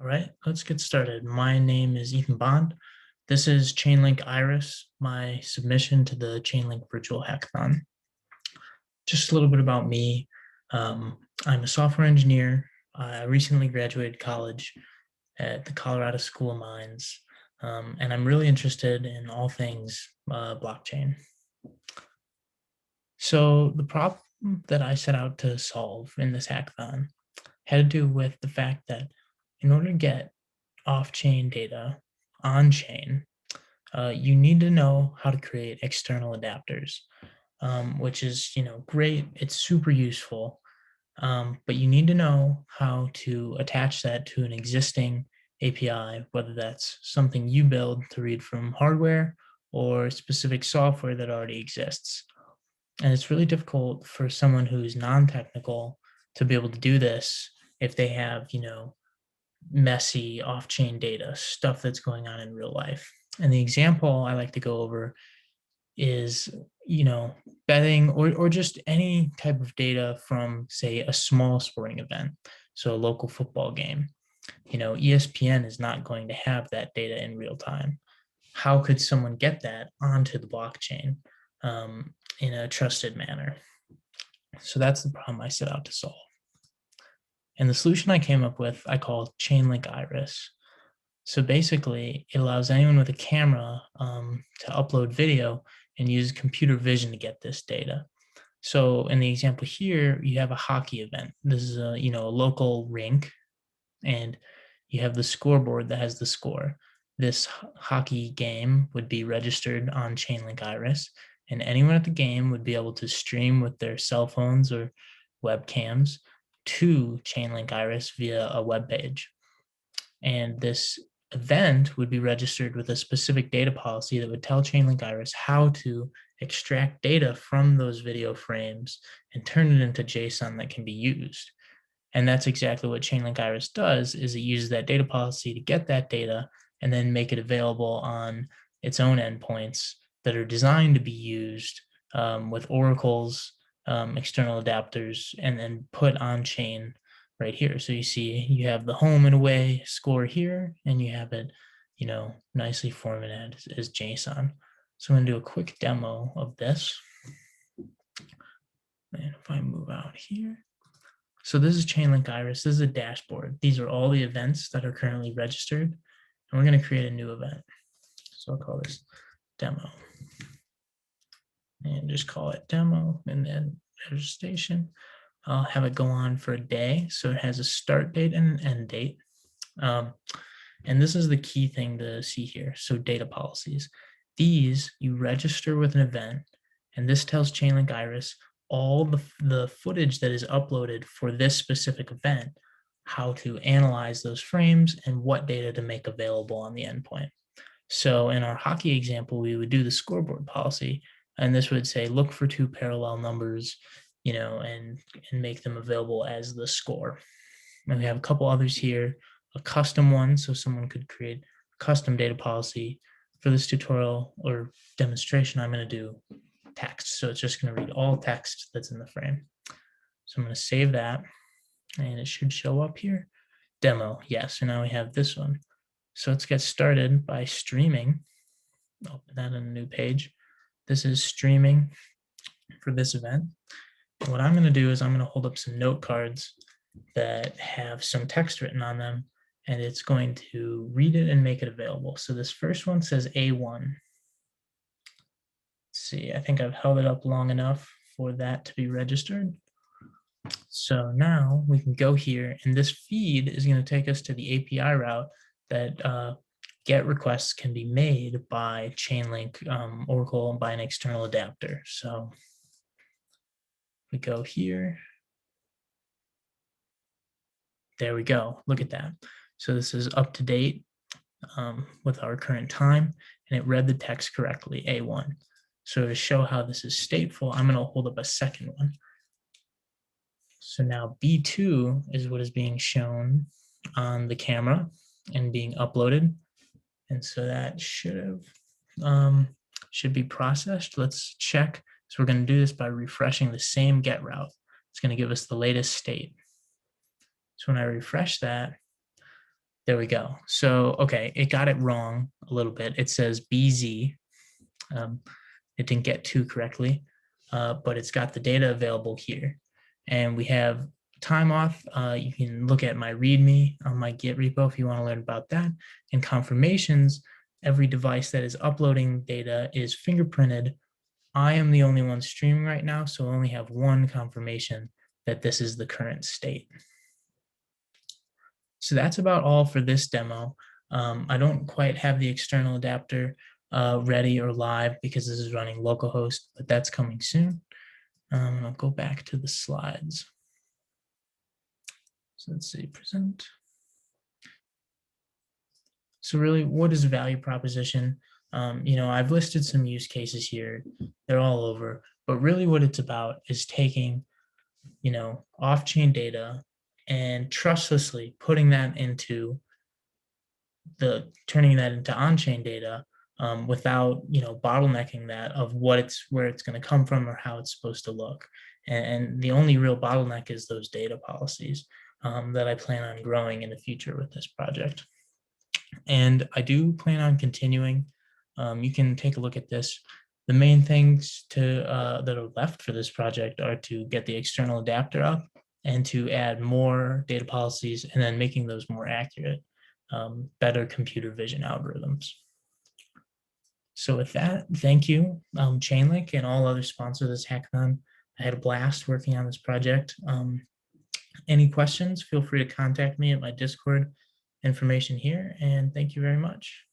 All right, let's get started. My name is Ethan Bond. This is Chainlink Iris, my submission to the Chainlink Virtual Hackathon. Just a little bit about me. I'm a software engineer. I recently graduated college at the Colorado School of Mines, and I'm really interested in all things blockchain. So the problem that I set out to solve in this hackathon had to do with the fact that in order to get off-chain data on-chain, you need to know how to create external adapters, which is great. It's super useful, but you need to know how to attach that to an existing API, whether that's something you build to read from hardware or specific software that already exists. And it's really difficult for someone who's non-technical to be able to do this if they have, messy off-chain data, stuff that's going on in real life. And the example I like to go over is, betting or just any type of data from, say, a small sporting event. So a local football game. ESPN is not going to have that data in real time. How could someone get that onto the blockchain in a trusted manner? So that's the problem I set out to solve. And the solution I came up with, I call Chainlink Iris. So basically, it allows anyone with a camera to upload video and use computer vision to get this data. So in the example here, you have a hockey event. This is a local rink, and you have the scoreboard that has the score. This hockey game would be registered on Chainlink Iris, and anyone at the game would be able to stream with their cell phones or webcams to Chainlink Iris via a web page. And this event would be registered with a specific data policy that would tell Chainlink Iris how to extract data from those video frames and turn it into JSON that can be used. And that's exactly what Chainlink Iris does, is it uses that data policy to get that data and then make it available on its own endpoints that are designed to be used with Oracle's external adapters and then put on chain right here. So you see you have the home and away score here, and you have it, nicely formatted as JSON. So I'm going to do a quick demo of this. And if I move out here, so this is Chainlink Iris. This is a dashboard. These are all the events that are currently registered, and we're going to create a new event. So I'll call this demo, and just call it demo, and then registration. I'll have it go on for a day. So it has a start date and an end date. And this is the key thing to see here. So data policies. These you register with an event, and this tells Chainlink Iris all the footage that is uploaded for this specific event, how to analyze those frames, and what data to make available on the endpoint. So in our hockey example, we would do the scoreboard policy, and this would say, look for two parallel numbers, and make them available as the score. And we have a couple others here, a custom one, so someone could create a custom data policy. For this tutorial or demonstration, I'm going to do text. So it's just going to read all text that's in the frame. So I'm going to save that, and it should show up here. Demo, yes. So now we have this one. So let's get started by streaming. I'll put that in a new page. This is streaming for this event. And what I'm going to do is I'm going to hold up some note cards that have some text written on them, and it's going to read it and make it available. So this first one says A1. Let's see, I think I've held it up long enough for that to be registered. So now we can go here, and this feed is going to take us to the API route that GET requests can be made by Chainlink Oracle by an external adapter. So we go here. There we go. Look at that. So this is up to date with our current time, and it read the text correctly, A1. So to show how this is stateful, I'm going to hold up a second one. So now B2 is what is being shown on the camera and being uploaded. And so that should be processed. Let's check. So we're going to do this by refreshing the same GET route. It's going to give us the latest state. So when I refresh that, There we go. So, okay, it got it wrong a little bit. It says BZ. Um, it didn't get two correctly, but it's got the data available here. And we have time auth. You can look at my README on my Git repo if you want to learn about that. And confirmations, every device that is uploading data is fingerprinted. I am the only one streaming right now, so I only have one confirmation that this is the current state. So that's about all for this demo. I don't quite have the external adapter ready or live because this is running localhost, but that's coming soon. And I'll go back to the slides. So let's see, present. So really, what is a value proposition? I've listed some use cases here. They're all over, but really what it's about is taking, off-chain data and trustlessly putting that into turning that into on-chain data without bottlenecking that of where it's going to come from or how it's supposed to look. And the only real bottleneck is those data policies that I plan on growing in the future with this project. And I do plan on continuing. You can take a look at this. The main things that are left for this project are to get the external adapter up and to add more data policies and then making those more accurate, better computer vision algorithms. So with that, thank you, Chainlink and all other sponsors of this hackathon. I had a blast working on this project. Any questions, feel free to contact me at my Discord information here, and thank you very much.